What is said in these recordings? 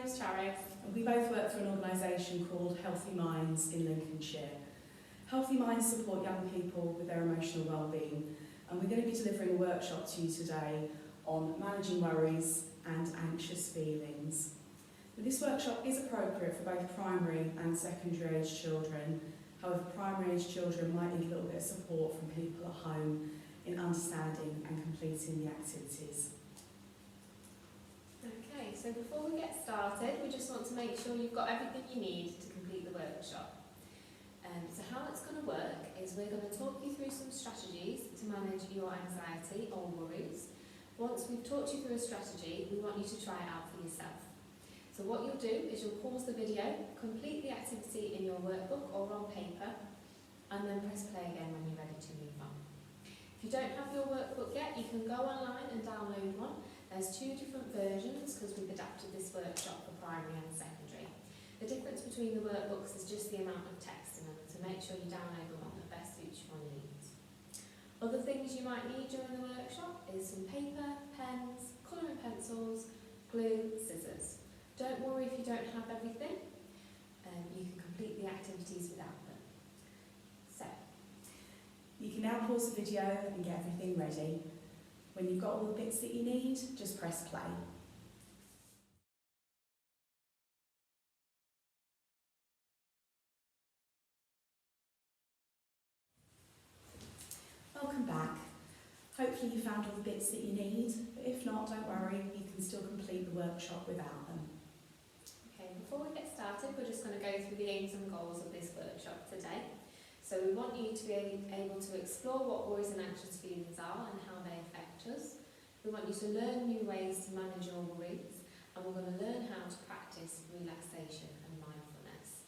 name's Charis. And we both work for an organisation called Healthy Minds in Lincolnshire. Healthy Minds support young people with their emotional well-being, and we're going to be delivering a workshop to you today on managing worries and anxious feelings. But this workshop is appropriate for both primary and secondary age children. However, primary age children might need a little bit of support from people at home in understanding and completing the activities. Okay, so before we get started, we just want to make sure you've got everything you need to complete the workshop. So how it's going to work is we're going to talk you through some strategies to manage your anxiety or worries. Once we've talked you through a strategy, we want you to try it out for yourself. So what you'll do is you'll pause the video, complete the activity in your workbook or on paper, and then press play again when you're ready to move on. If you don't have your workbook yet, you can go online and download one. There's two different versions because we've adapted this workshop for primary and secondary. The difference between the workbooks is just the amount of text in them, so make sure you download the one that best suits your needs. Other things you might need during the workshop is some paper, pens, colouring pencils, glue, scissors. Don't worry if you don't have everything, you can complete the activities without them. So, you can now pause the video and get everything ready. When you've got all the bits that you need, just press play. Welcome back. Hopefully you found all the bits that you need, but if not, don't worry, you can still complete the workshop without them. Okay, before we get started, we're just going to go through the aims and goals of this workshop today. So we want you to be able to explore what worries and anxious feelings are and how they affect us. We want you to learn new ways to manage your worries, and we're going to learn how to practice relaxation and mindfulness.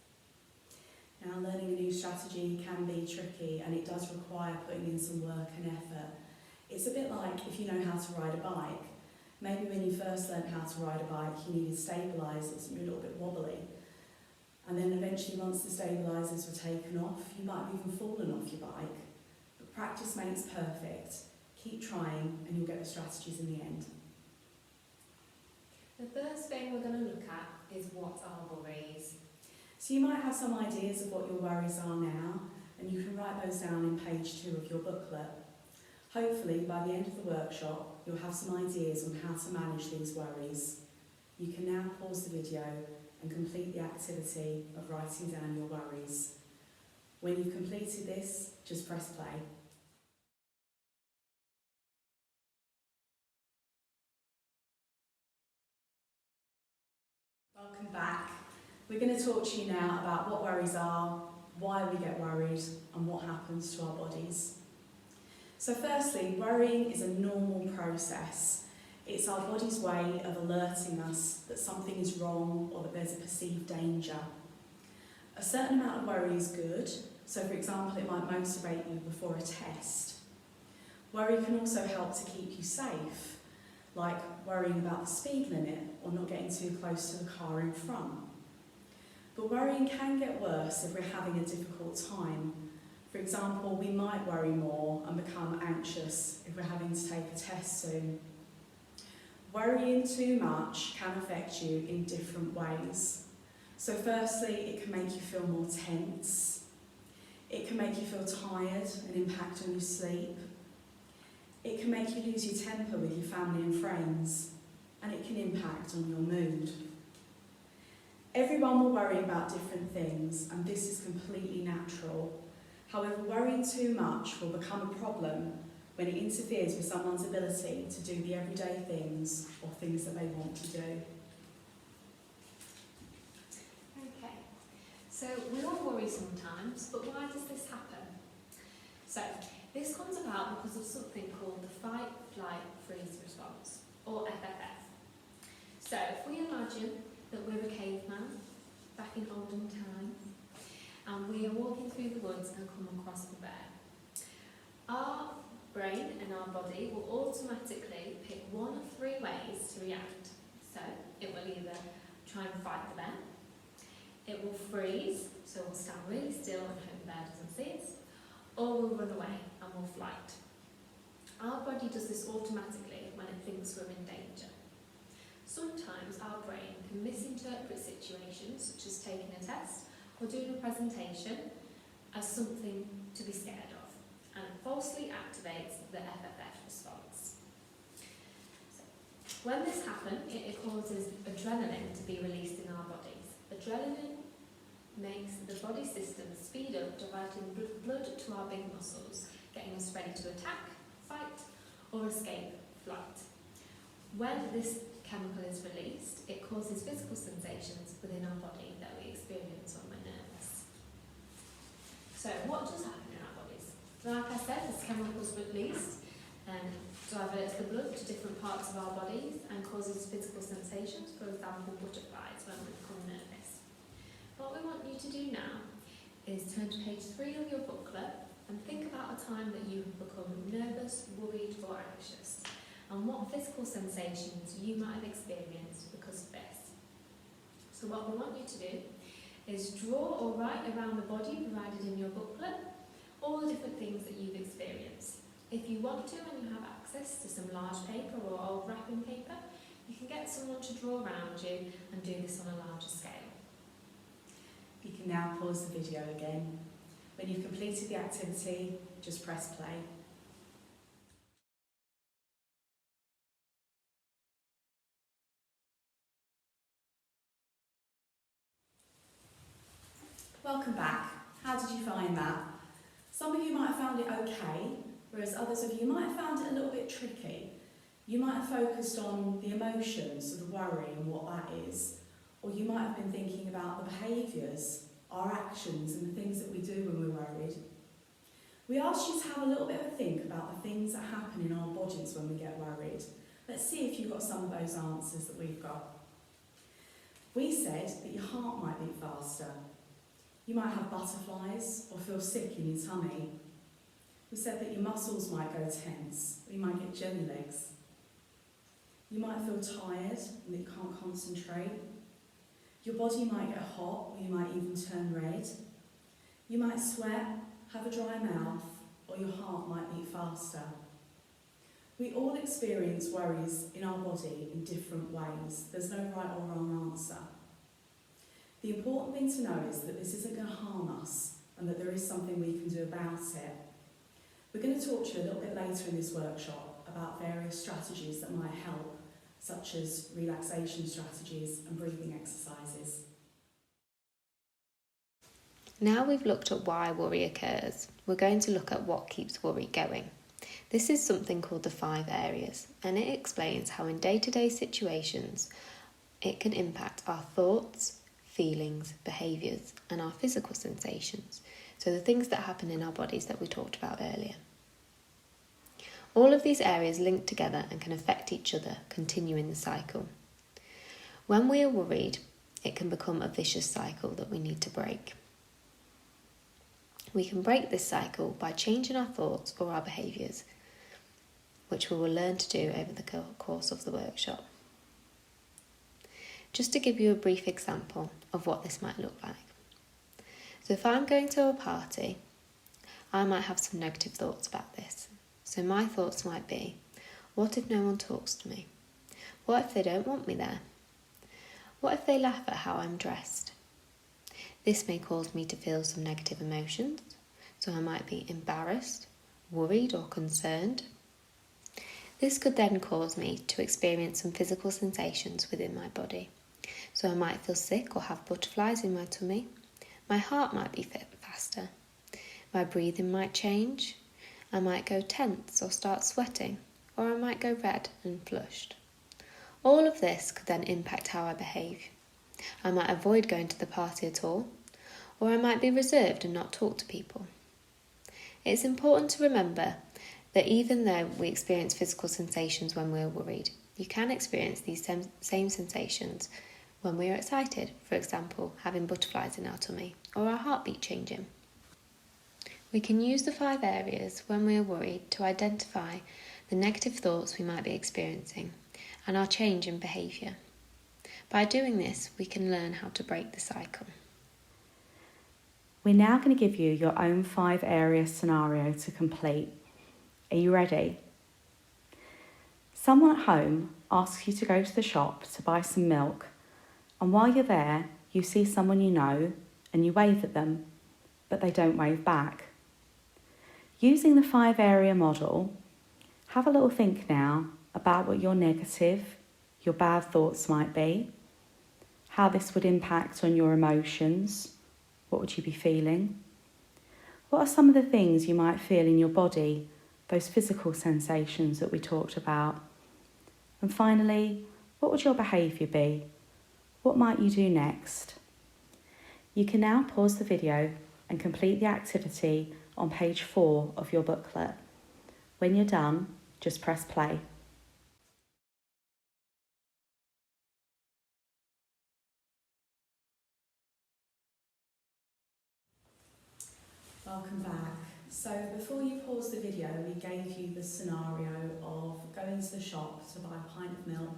Now, learning a new strategy can be tricky and it does require putting in some work and effort. It's a bit like if you know how to ride a bike. Maybe when you first learned how to ride a bike, you needed stabilisers and you're a little bit wobbly. And then eventually, once the stabilisers were taken off, you might have even fallen off your bike. But practice makes perfect. Keep trying and you'll get the strategies in the end. The first thing we're going to look at is what are worries. So you might have some ideas of what your worries are now, and you can write those down in page 2 of your booklet. Hopefully, by the end of the workshop, you'll have some ideas on how to manage these worries. You can now pause the video and complete the activity of writing down your worries. When you've completed this, just press play. Welcome back. We're going to talk to you now about what worries are, why we get worried, and what happens to our bodies. So firstly, worrying is a normal process. It's our body's way of alerting us that something is wrong or that there's a perceived danger. A certain amount of worry is good, so for example it might motivate you before a test. Worry can also help to keep you safe, like worrying about the speed limit or not getting too close to the car in front. But worrying can get worse if we're having a difficult time. For example, we might worry more and become anxious if we're having to take a test soon. Worrying too much can affect you in different ways. So firstly, it can make you feel more tense. It can make you feel tired and impact on your sleep. It can make you lose your temper with your family and friends, and it can impact on your mood. Everyone will worry about different things, and this is completely natural. However, worrying too much will become a problem when it interferes with someone's ability to do the everyday things or things that they want to do. Okay, so we all worry sometimes, but why does this happen? So, this comes about because of something called the fight, flight, freeze response, or FFF. So, if we imagine that we're a caveman back in olden times, and we are walking through the woods and come across the bear, our brain and our body will automatically pick one of 3 ways to react. So it will either try and fight the bear, it will freeze, so we'll stand really still and hope the bear doesn't see us, or we'll run away and we'll flight. Our body does this automatically when it thinks we're in danger. Sometimes our brain can misinterpret situations, such as taking a test or doing a presentation, as something to be scared of, and falsely activates the FFF response. So, when this happens, it causes adrenaline to be released in our bodies. Adrenaline makes the body system speed up, diverting blood to our big muscles, getting us ready to attack, fight, or escape flight. When this chemical is released, it causes physical sensations within our body that we experience when we're nervous. So what does happen in our bodies? Like I said, this chemical is released and diverts the blood to different parts of our bodies and causes physical sensations, for example butterflies when we become nervous. What we want you to do now is turn to page 3 of your booklet and think about a time that you have become nervous, worried or anxious, and what physical sensations you might have experienced because of this. So what we want you to do is draw or write around the body provided in your booklet all the different things that you've experienced. If you want to and you have access to some large paper or old wrapping paper, you can get someone to draw around you and do this on a larger scale. You can now pause the video again. When you've completed the activity, just press play. Welcome back. How did you find that? Some of you might have found it okay, whereas others of you might have found it a little bit tricky. You might have focused on the emotions of the worry and what that is, or you might have been thinking about the behaviours, our actions and the things that we do when we're worried. We asked you to have a little bit of a think about the things that happen in our bodies when we get worried. Let's see if you've got some of those answers that we've got. We said that your heart might beat faster. You might have butterflies or feel sick in your tummy. We said that your muscles might go tense, or you might get jelly legs. You might feel tired and that you can't concentrate. Your body might get hot, or you might even turn red. You might sweat, have a dry mouth, or your heart might beat faster. We all experience worries in our body in different ways. There's no right or wrong answer. The important thing to know is that this isn't going to harm us and that there is something we can do about it. We're going to talk to you a little bit later in this workshop about various strategies that might help, such as relaxation strategies and breathing exercises. Now we've looked at why worry occurs, we're going to look at what keeps worry going. This is something called the 5 areas, and it explains how in day-to-day situations it can impact our thoughts, feelings, behaviours and our physical sensations, so the things that happen in our bodies that we talked about earlier. All of these areas link together and can affect each other, continuing the cycle. When we are worried, it can become a vicious cycle that we need to break. We can break this cycle by changing our thoughts or our behaviours, which we will learn to do over the course of the workshop. Just to give you a brief example of what this might look like. So if I'm going to a party, I might have some negative thoughts about this. So my thoughts might be, what if no one talks to me? What if they don't want me there? What if they laugh at how I'm dressed? This may cause me to feel some negative emotions, so I might be embarrassed, worried or concerned. This could then cause me to experience some physical sensations within my body. So I might feel sick or have butterflies in my tummy. My heart might be faster. My breathing might change. I might go tense or start sweating, or I might go red and flushed. All of this could then impact how I behave. I might avoid going to the party at all, or I might be reserved and not talk to people. It's important to remember that even though we experience physical sensations when we're worried, you can experience these same sensations when we are excited, for example, having butterflies in our tummy or our heartbeat changing. We can use the 5 areas when we are worried to identify the negative thoughts we might be experiencing and our change in behaviour. By doing this, we can learn how to break the cycle. We're now going to give you your own 5 area scenario to complete. Are you ready? Someone at home asks you to go to the shop to buy some milk, and while you're there, you see someone you know and you wave at them, but they don't wave back. Using the 5-area model, have a little think now about what your negative, your bad thoughts might be, how this would impact on your emotions, what would you be feeling? What are some of the things you might feel in your body, those physical sensations that we talked about? And finally, what would your behaviour be? What might you do next? You can now pause the video and complete the activity on page 4 of your booklet. When you're done, just press play. Welcome back. So before you pause the video, we gave you the scenario of going to the shop to buy a pint of milk,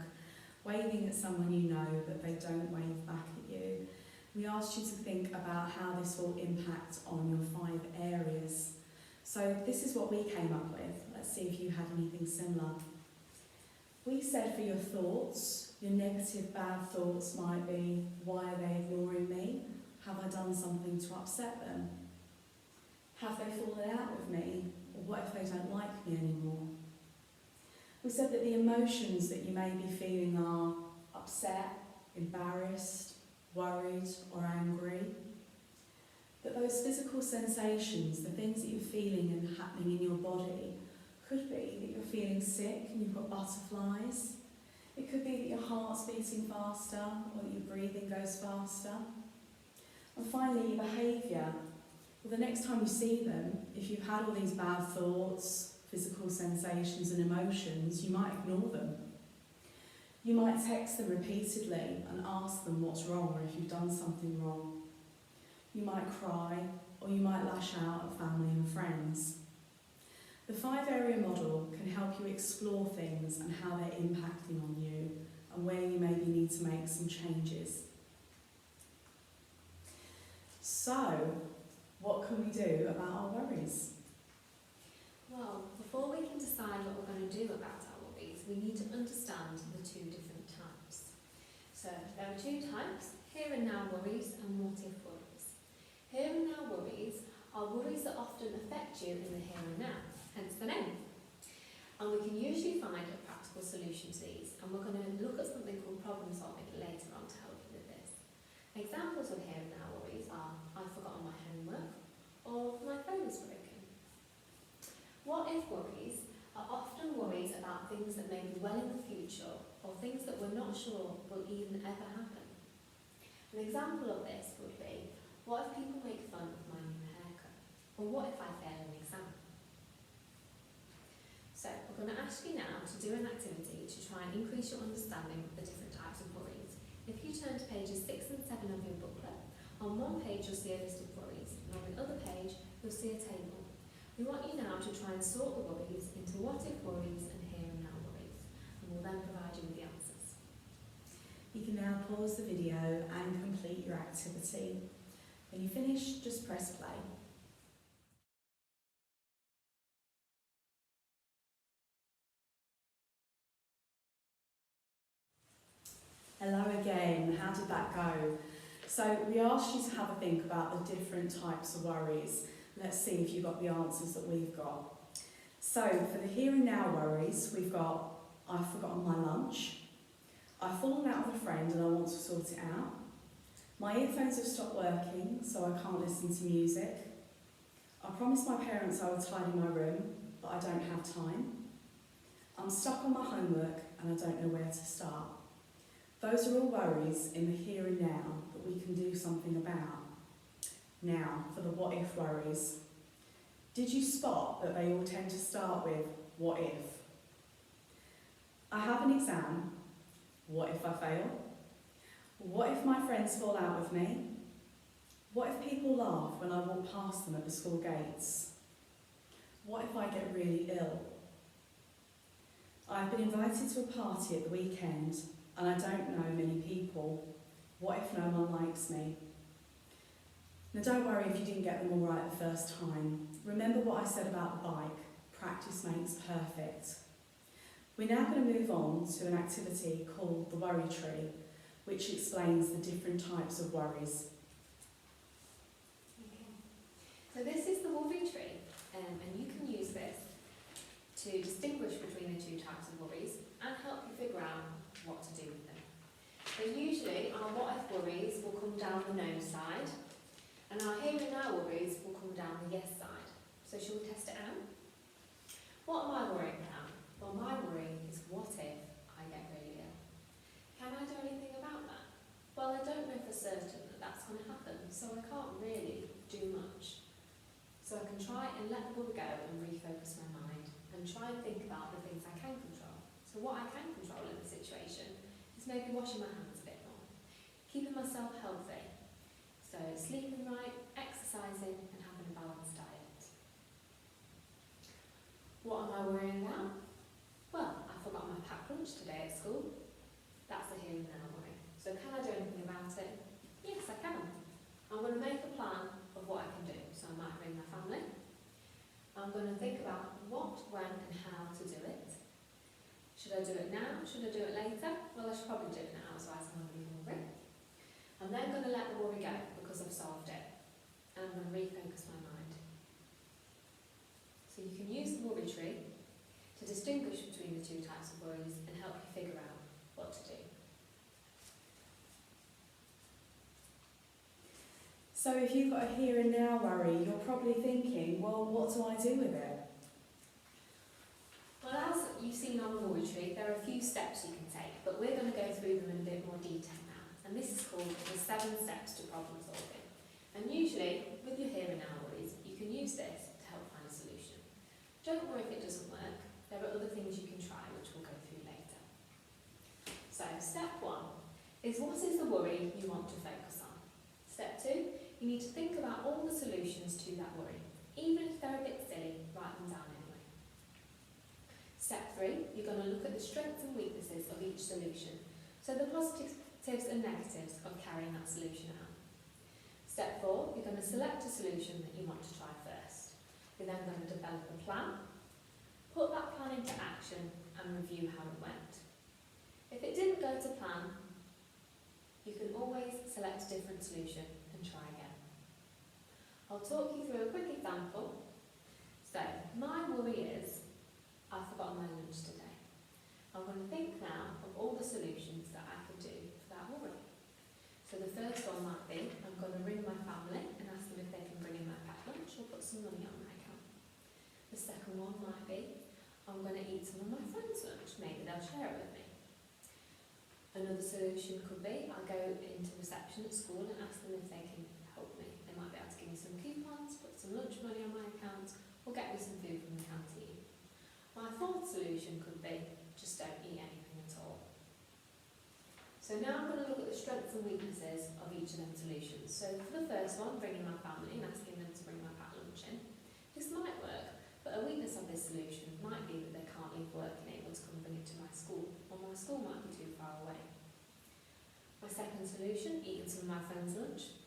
waving at someone you know but they don't wave back at you. We asked you to think about how this will impact on your 5 areas. So this is what we came up with. Let's see if you had anything similar. We said for your thoughts, your negative bad thoughts might be, why are they ignoring me? Have I done something to upset them? Have they fallen out with me? Or what if they don't like me anymore? We said that the emotions that you may be feeling are upset, embarrassed, worried or angry. That those physical sensations, the things that you're feeling and happening in your body, could be that you're feeling sick and you've got butterflies. It could be that your heart's beating faster or that your breathing goes faster. And finally, your behaviour. Well, the next time you see them, if you've had all these bad thoughts, physical sensations and emotions, you might ignore them. You might text them repeatedly and ask them what's wrong or if you've done something wrong. You might cry or you might lash out at family and friends. The 5-area model can help you explore things and how they're impacting on you and where you maybe need to make some changes. So, what can we do about our worries? Well, before we can decide what we're going to do about our worries, we need to understand the 2 different types. So there are 2 types, here and now worries and what if worries. Here and now worries are worries that often affect you in the here and now, hence the name. And we can usually find a practical solution to these, and we're going to look at something called problem solving later on to help you with this. Examples of here and now worries are, I've forgotten my homework, or my phone is broken. What if worries are often worries about things that may be well in the future, or things that we're not sure will even ever happen. An example of this would be, what if people make fun of my new haircut? Or what if I fail an exam? So we're going to ask you now to do an activity to try and increase your understanding of the different types of worries. If you turn to pages 6 and 7 of your booklet, on one page you'll see a list of worries, and on the other page you'll see a table. We want you now to try and sort the worries into what if worries and here and now worries, and we'll then provide you with the answers. You can now pause the video and complete your activity. When you finish, just press play. Hello again, how did that go? So we asked you to have a think about the different types of worries. Let's see if you got the answers that we've got. So for the here and now worries, we've got, I've forgotten my lunch, I've fallen out with a friend and I want to sort it out, my earphones have stopped working so I can't listen to music, I promised my parents I would tidy my room but I don't have time, I'm stuck on my homework and I don't know where to start. Those are all worries in the here and now that we can do something about. Now, for the what if worries. Did you spot that they all tend to start with what if? I have an exam. What if I fail? What if my friends fall out with me? What if people laugh when I walk past them at the school gates? What if I get really ill? I've been invited to a party at the weekend and I don't know many people. What if no one likes me? Now don't worry if you didn't get them all right the first time. Remember what I said about the bike. Practice makes perfect. We're now going to move on to an activity called the worry tree, which explains the different types of worries. Okay. So this is the worry tree, and you can use this to distinguish between the two types of worries and help you figure out what to do with them. So usually our what if worries will come down the no side, and our here and now worries will come down the yes side. So shall we test it out? What am I worrying about? Well, my worry is what if I get really ill? Can I do anything about that? Well, I don't know for certain that that's going to happen, so I can't really do much. So I can try and let the worry go and refocus my mind and try and think about the things I can control. So what I can control in the situation is maybe washing my hands a bit more, keeping myself healthy, so sleeping right, exercising and having a balanced diet. What am I worrying about? Well, I forgot my packed lunch today at school. That's a here and now worry. So can I do anything about it? Yes, I can. I'm going to make a plan of what I can do. So I might ring my family. I'm going to think about what, when and how to do it. Should I do it now? Should I do it later? Well, I should probably do it now, otherwise I'm going to be hungry. I'm then going to let the worry go because I've solved it. And I'm going to refocus my mind. So you can use the worry tree to distinguish between the two types of worries and help you figure out what to do. So if you've got a here and now worry, you're probably thinking, well, what do I do with it? Well, as you've seen on the worry tree, there are a few steps you can take, but we're going to go through them in a bit more detail now. And this is called the 7 steps to problem solving. And usually, with your here and now worries, you can use this to help find a solution. Don't worry if it doesn't work. There are other things you can try, which we'll go through later. So, step 1 is what is the worry you want to focus on? Step 2, you need to think about all the solutions to that worry. Even if they're a bit silly, write them down anyway. Step 3, you're going to look at the strengths and weaknesses of each solution. So the positives and negatives of carrying that solution out. Step 4, you're going to select a solution that you want to try first. You're then going to develop a plan, put that plan into action and review how it went. If it didn't go to plan, you can always select a different solution and try again. I'll talk you through a quick example. So, my worry is, I've forgotten my lunch today. I'm going to think now of all the solutions that I could do for that worry. So the first one might be, I'm going to ring my family and ask them if they can bring in my packed lunch or put some money on my account. The second one might be, I'm going to eat some of my friends' lunch, maybe they'll share it with me. Another solution could be, I'll go into reception at school and ask them if they can help me. They might be able to give me some coupons, put some lunch money on my account, or get me some food from the canteen. My fourth solution could be, just don't eat anything at all. So now I'm going to look at the strengths and weaknesses of each of them solutions. So for the first one, bringing my family and asking them to bring my packed lunch in. This might work, but a weakness of this solution might be that they can't leave work and able to come bring it to my school, or my school might be too far away. My second solution, eating some of my friends' lunch.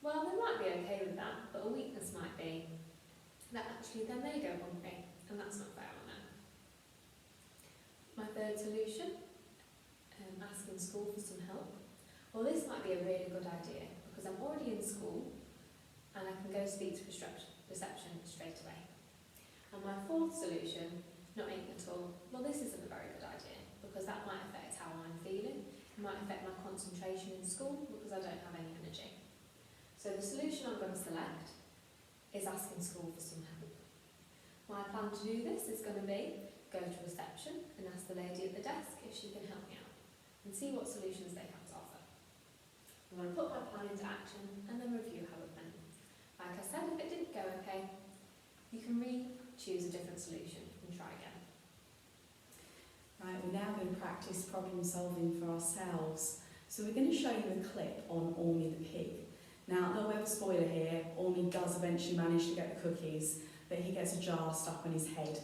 Well, they might be okay with that, but a weakness might be that actually then they go hungry, and that's not fair on them. My third solution, asking school for some help. Well, this might be a really good idea because I'm already in school and I can go speak to reception straight away. And my fourth solution, not eating at all, well, this isn't a very good idea because that might affect how I'm feeling. It might affect my concentration in school because I don't have any energy. So the solution I'm going to select is asking school for some help. My plan to do this is going to be go to reception and ask the lady at the desk if she can help me out and see what solutions they have to offer. I'm going to put my plan into action and then review how it went. Like I said, if it didn't go okay, you can choose a different solution and try again. Right, we're now going to practice problem solving for ourselves. So we're going to show you a clip on Ormy the pig. Now, a little bit of a spoiler here, Ormy does eventually manage to get the cookies, but he gets a jar stuck on his head.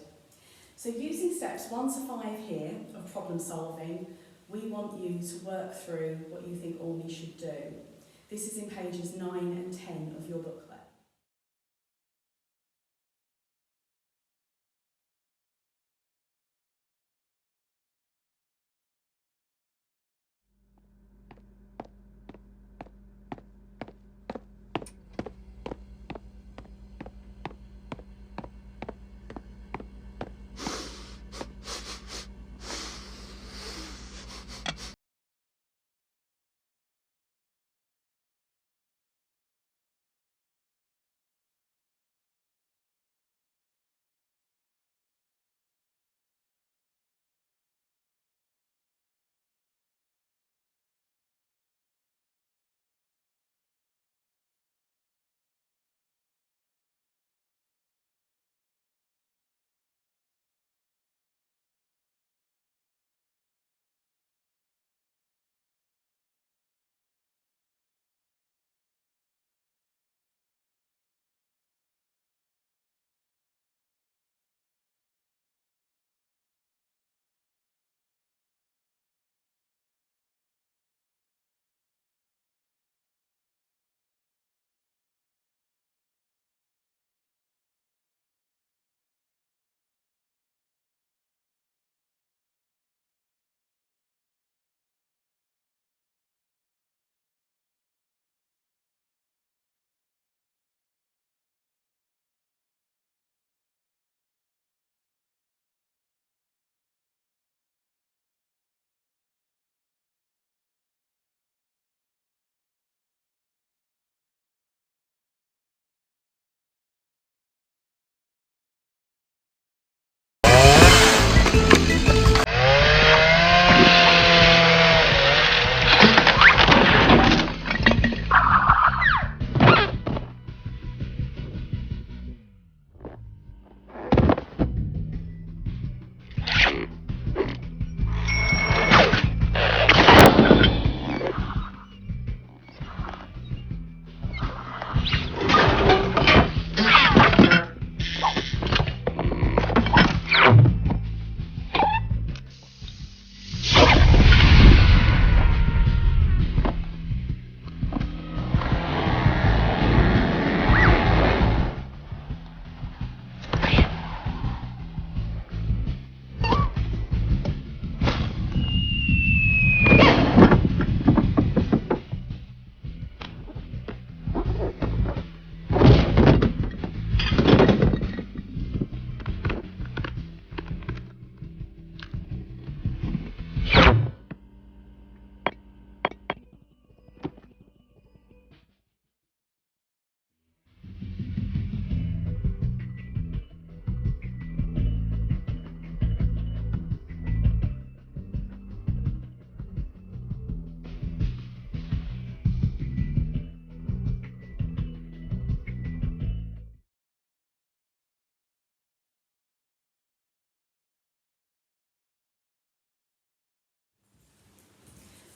So using steps 1 to 5 here of problem solving, we want you to work through what you think Ormy should do. This is in pages 9 and 10 of your booklet.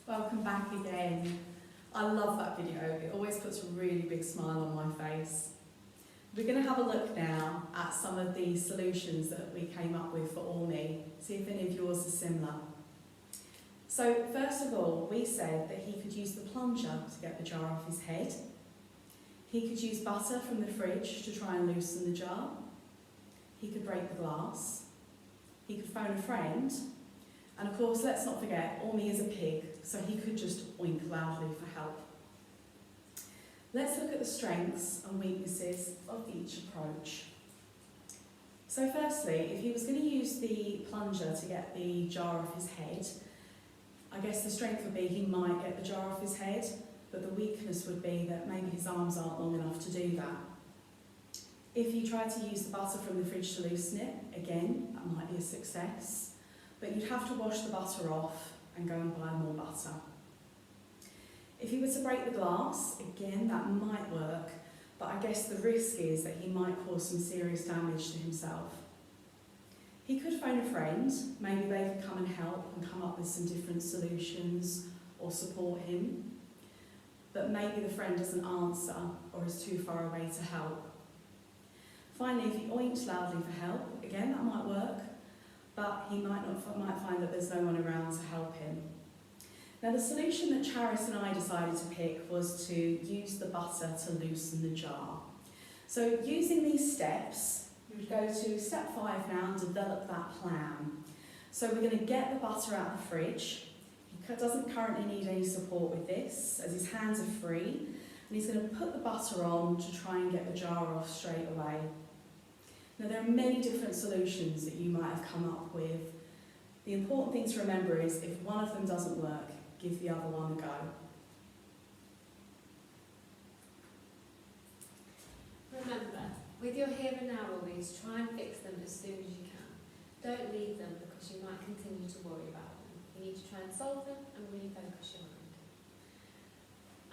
Welcome back again. I love that video. It always puts a really big smile on my face. We're going to have a look now at some of the solutions that we came up with for Ormy, see if any of yours are similar. So first of all, we said that he could use the plunger to get the jar off his head. He could use butter from the fridge to try and loosen the jar. He could break the glass. He could phone a friend. And of course, let's not forget, Ormy is a pig, so he could just oink loudly for help. Let's look at the strengths and weaknesses of each approach. So firstly, if he was going to use the plunger to get the jar off his head, I guess the strength would be he might get the jar off his head, but the weakness would be that maybe his arms aren't long enough to do that. If you tried to use the butter from the fridge to loosen it, again, that might be a success, but you'd have to wash the butter off and go and buy more butter. If he were to break the glass, again, that might work, but I guess the risk is that he might cause some serious damage to himself. He could phone a friend, maybe they could come and help and come up with some different solutions or support him, but maybe the friend doesn't answer or is too far away to help. Finally, if he oinks loudly for help, again, that might work, but he might find that there's no one around to help him. Now, the solution that Charis and I decided to pick was to use the butter to loosen the jar. So using these steps, we would go to step 5 now and develop that plan. So we're going to get the butter out of the fridge. He doesn't currently need any support with this, as his hands are free, and he's going to put the butter on to try and get the jar off straight away. Now, there are many different solutions that you might have come up with. The important thing to remember is if one of them doesn't work, give the other one a go. Remember, with your here and now worries, try and fix them as soon as you can. Don't leave them because you might continue to worry about them. You need to try and solve them and refocus your mind.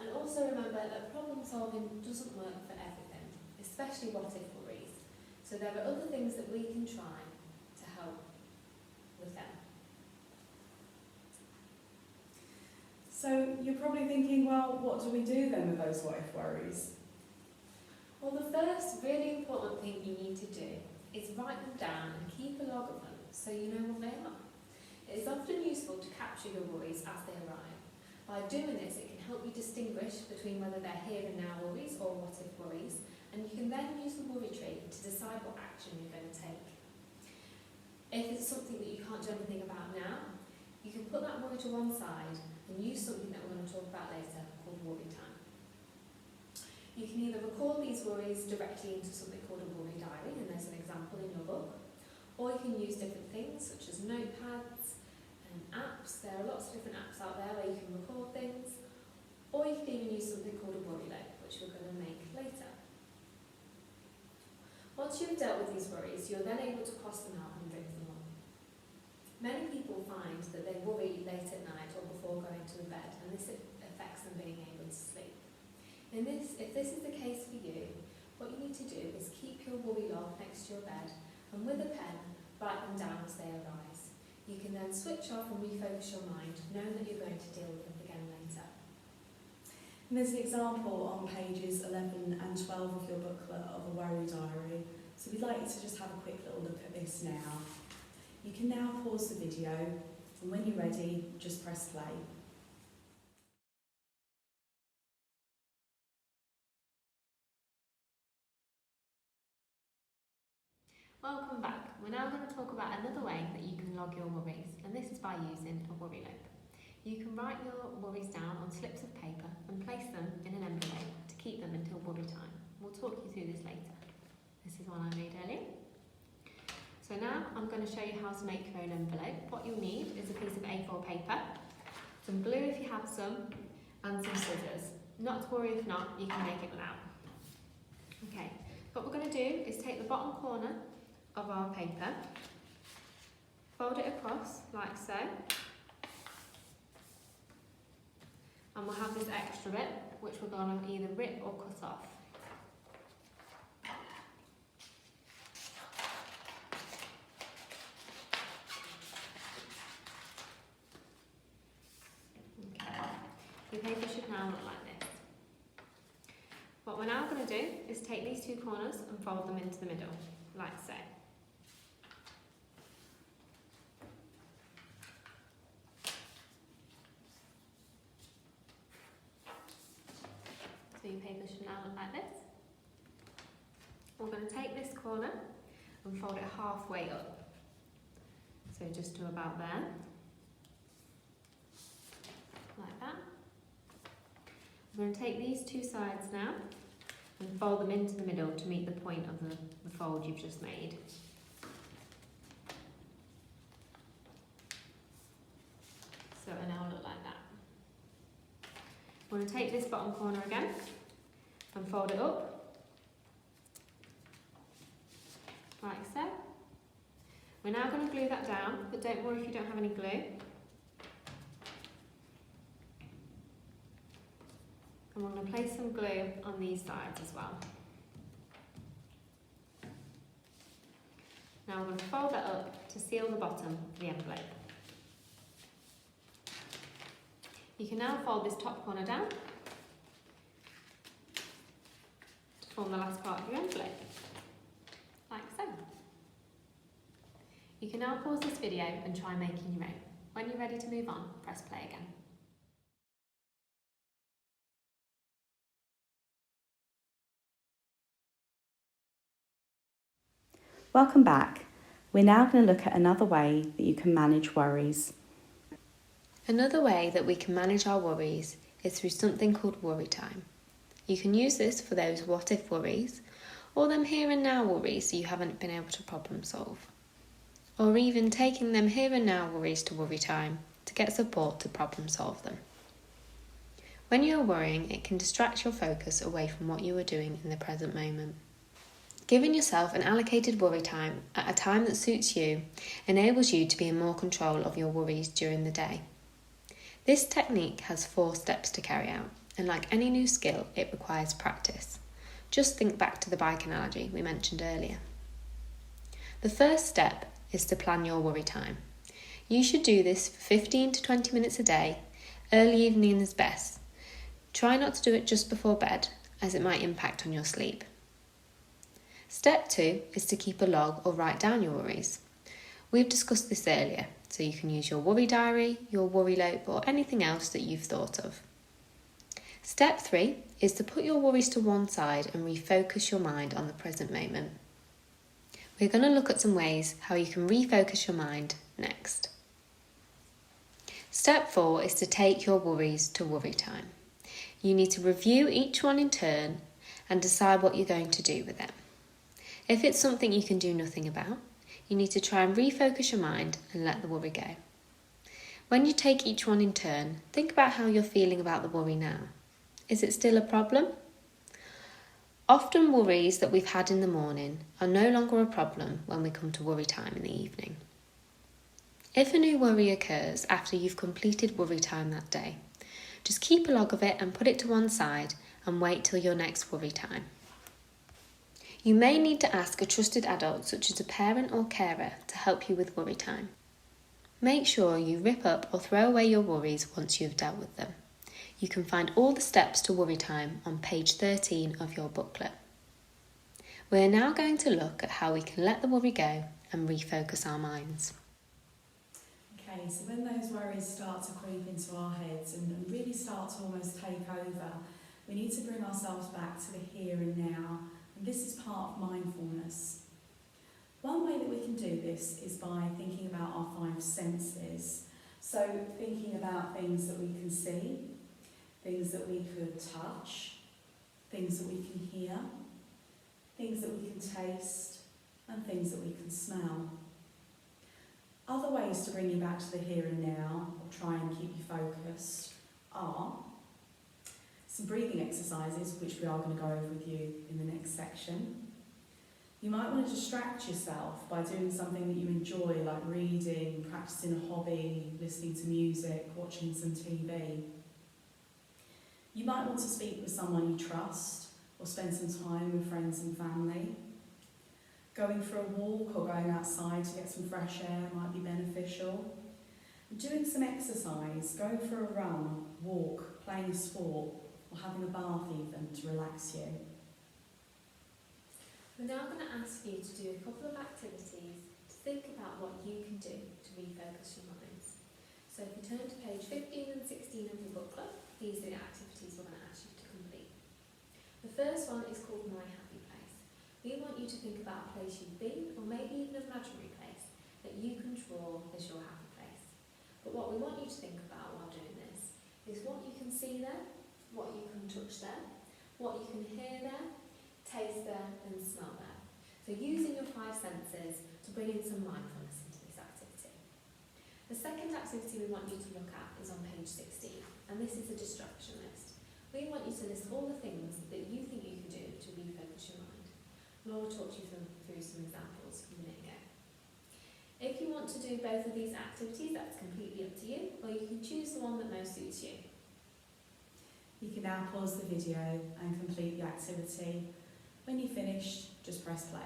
And also remember that problem solving doesn't work for everything, especially what if worries. So there are other things that we can try to help with them. So you're probably thinking, well, what do we do then with those what if worries? Well, the first really important thing you need to do is write them down and keep a log of them so you know what they are. It is often useful to capture your worries as they arrive. By doing this, it can help you distinguish between whether they're here and now worries or what if worries, and you can then use the worry tree to decide what action you're going to take. If it's something that you can't do anything about now, you can put that worry to one side and use something that we're going to talk about later called worry time. You can either record these worries directly into something called a worry diary, and there's an example in your book, or you can use different things such as notepads and apps. There are lots of different apps out there where you can record things, or you can even use something called a worry note, which we're going to make later. Once you've dealt with these worries, you're then able to cross them out and drink them on. Many people find that they worry late at night or before going to bed, and this affects them being able to sleep. If this is the case for you, what you need to do is keep your worry log next to your bed, and with a pen, write them down as they arise. You can then switch off and refocus your mind, knowing that you're going to deal with them again later. And there's an example on pages 11 and 12 of your booklet of a worry diary. So we'd like you to just have a quick little look at this now. You can now pause the video, and when you're ready, just press play. Welcome back. We're now going to talk about another way that you can log your worries, and this is by using a worry note. You can write your worries down on slips of paper and place them in an envelope to keep them until worry time. We'll talk you through this later. This is one I made earlier. So now I'm going to show you how to make your own envelope. What you'll need is a piece of A4 paper, some glue if you have some, and some scissors. Not to worry if not, you can make it without. Okay, what we're going to do is take the bottom corner of our paper, fold it across like so, and we'll have this extra bit which we're going to either rip or cut off. Okay. Your paper should now look like this. What we're now going to do is take these two corners and fold them into the middle, like so. So your paper should now look like this. We're going to take this corner and fold it halfway up. So just to about there. Like that. We're going to take these two sides now and fold them into the middle to meet the point of the fold you've just made. So it will now look like that. We're going to take this bottom corner again and fold it up, like so. We're now going to glue that down, but don't worry if you don't have any glue. And we're going to place some glue on these sides as well. Now we're going to fold that up to seal the bottom of the envelope. You can now fold this top corner down to form the last part of your envelope, like so. You can now pause this video and try making your own. When you're ready to move on, press play again. Welcome back. We're now going to look at another way that you can manage worries. Another way that we can manage our worries is through something called worry time. You can use this for those what if worries, or them here and now worries that you haven't been able to problem solve. Or even taking them here and now worries to worry time to get support to problem solve them. When you are worrying, it can distract your focus away from what you are doing in the present moment. Giving yourself an allocated worry time at a time that suits you enables you to be in more control of your worries during the day. This technique has 4 steps to carry out, and like any new skill, it requires practice. Just think back to the bike analogy we mentioned earlier. The first step is to plan your worry time. You should do this for 15 to 20 minutes a day. Early evening is best. Try not to do it just before bed, as it might impact on your sleep. Step 2 is to keep a log or write down your worries. We've discussed this earlier, so you can use your worry diary, your worry lope, or anything else that you've thought of. Step 3 is to put your worries to one side and refocus your mind on the present moment. We're going to look at some ways how you can refocus your mind next. Step 4 is to take your worries to worry time. You need to review each one in turn and decide what you're going to do with it. If it's something you can do nothing about, you need to try and refocus your mind and let the worry go. When you take each one in turn, think about how you're feeling about the worry now. Is it still a problem? Often worries that we've had in the morning are no longer a problem when we come to worry time in the evening. If a new worry occurs after you've completed worry time that day, just keep a log of it and put it to one side and wait till your next worry time. You may need to ask a trusted adult such as a parent or carer to help you with worry time. Make sure you rip up or throw away your worries once you have dealt with them. You can find all the steps to worry time on page 13 of your booklet. We are now going to look at how we can let the worry go and refocus our minds. Okay, so when those worries start to creep into our heads and really start to almost take over, we need to bring ourselves back to the here and now. And this is part of mindfulness. One way that we can do this is by thinking about our 5 senses. So thinking about things that we can see, things that we could touch, things that we can hear, things that we can taste, and things that we can smell. Other ways to bring you back to the here and now, or try and keep you focused, are some breathing exercises, which we are going to go over with you in the next section. You might want to distract yourself by doing something that you enjoy, like reading, practicing a hobby, listening to music, watching some TV. You might want to speak with someone you trust, or spend some time with friends and family. Going for a walk or going outside to get some fresh air might be beneficial. Doing some exercise, going for a run, walk, playing a sport, or having a bath even to relax you. We're now going to ask you to do a couple of activities to think about what you can do to refocus your minds. So if you turn to page 15 and 16 of your booklet, these are the activities we're going to ask you to complete. The first one is called My Happy Place. We want you to think about a place you've been, or maybe even an imaginary place, that you can draw as your happy place. But what we want you to think about while doing this is what you can see there, what you can touch there, what you can hear there, taste there and smell there. So using your 5 senses to bring in some mindfulness into this activity. The second activity we want you to look at is on page 16, and this is a distraction list. We want you to list all the things that you think you can do to refocus your mind. Laura talked you through some examples a minute ago. If you want to do both of these activities, that's completely up to you, or you can choose the one that most suits you. You can now pause the video and complete the activity. When you're finished, just press play.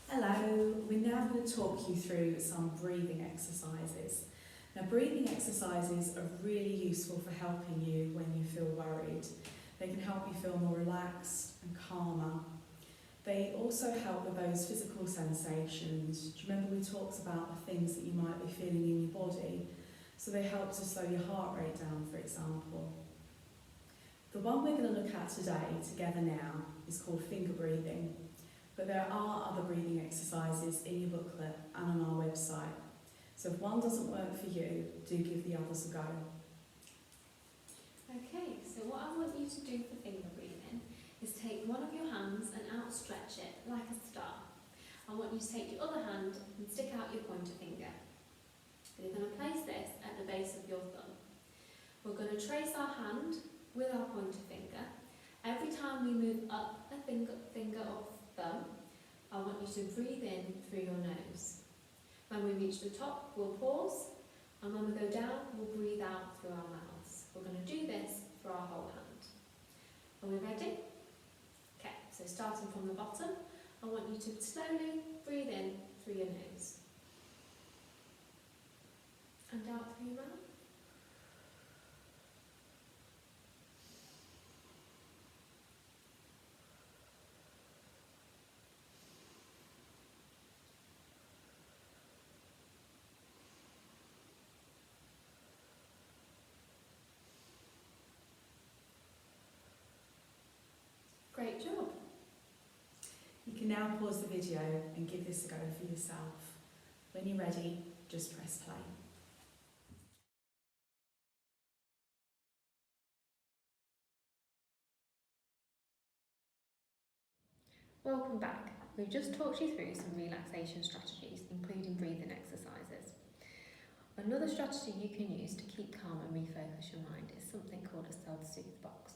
Hello, we're now going to talk you through some breathing exercises. Now, breathing exercises are really useful for helping you when you feel worried. They can help you feel more relaxed and calmer. They also help with those physical sensations. Do you remember we talked about the things that you might be feeling in your body? So they help to slow your heart rate down, for example. The one we're going to look at today, together now, is called finger breathing. But there are other breathing exercises in your booklet and on our website. So if one doesn't work for you, do give the others a go. Okay, so what I want you to do for finger breathing is take one of your hands and outstretch it like a star. I want you to take your other hand and stick out your pointer finger. We're going to place this at the base of your thumb. We're going to trace our hand with our pointer finger. Every time we move up a finger or thumb, I want you to breathe in through your nose. When we reach the top, we'll pause, and when we go down, we'll breathe out through our mouths. We're going to do this for our whole hand. Are we ready? Okay, so starting from the bottom, I want you to slowly breathe in through your nose and out through your mouth. Great job. You can now pause the video and give this a go for yourself. When you're ready, just press play. Welcome back. We've just talked you through some relaxation strategies, including breathing exercises. Another strategy you can use to keep calm and refocus your mind is something called a soothe box.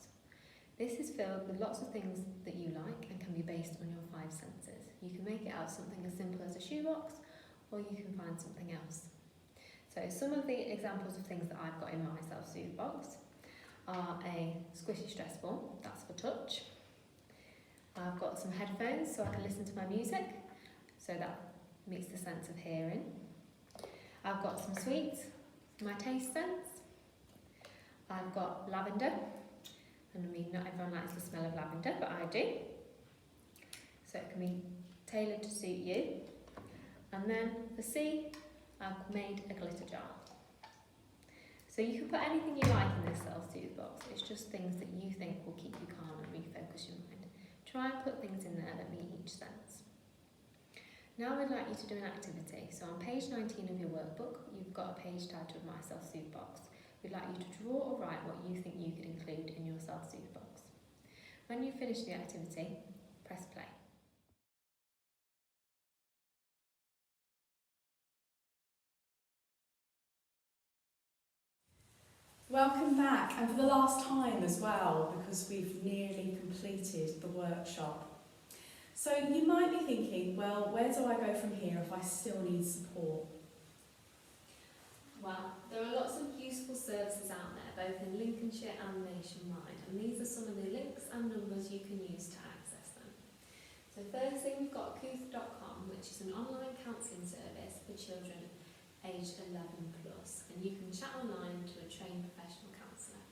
This is filled with lots of things that you like and can be based on your 5 senses. You can make it out something as simple as a shoebox, or you can find something else. So some of the examples of things that I've got in my self-soothe box are a squishy stress ball, that's for touch. I've got some headphones so I can listen to my music, so that meets the sense of hearing. I've got some sweets for my taste sense. I've got lavender, and I mean not everyone likes the smell of lavender, but I do. So it can be tailored to suit you. And then for C, I've made a glitter jar. So you can put anything you like in this self-soothe box. It's just things that you think will keep you calm and refocus your mind. Try and put things in there that meet each sense. Now I'd like you to do an activity. So on page 19 of your workbook, you've got a page titled My Self-Soothe Box. We'd like you to draw or write what you think you could include in your self-soothe box. When you finish the activity, press play. Welcome back, and for the last time as well, because we've nearly completed the workshop. So you might be thinking, well, where do I go from here if I still need support? Well, there are lots of useful services out there both in Lincolnshire and nationwide, and these are some of the links and numbers you can use to access them. So firstly, we've got soothe.com, which is an online counselling service for children aged 11 plus, and you can chat online to a trained professional counsellor.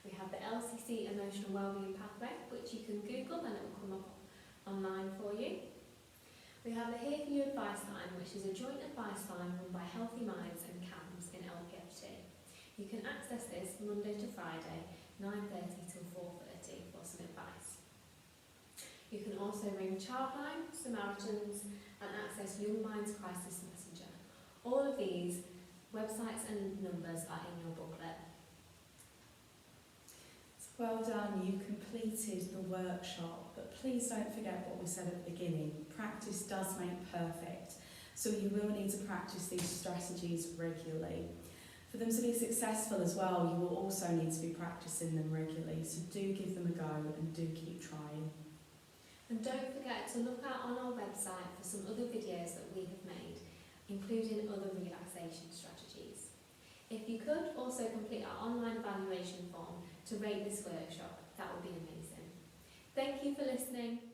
We have the LCC Emotional Wellbeing Pathway, which you can Google and it will come up online for you. We have the Here For You advice line, which is a joint advice line run by Healthy Minds and CAMS in LPFT. You can access this Monday to Friday, 9:30 till 4:30 for some advice. You can also ring Childline, Samaritans and access Young Minds Crisis Messenger. All of these websites and numbers are in your booklet. Well done, you completed the workshop, but please don't forget what we said at the beginning. Practice does make perfect, so you will need to practice these strategies regularly. For them to be successful as well, you will also need to be practicing them regularly, so do give them a go and do keep trying. And don't forget to look out on our website for some other videos that we have made, including other relaxation strategies. If you could also complete our online evaluation form to rate this workshop, that would be amazing. Thank you for listening.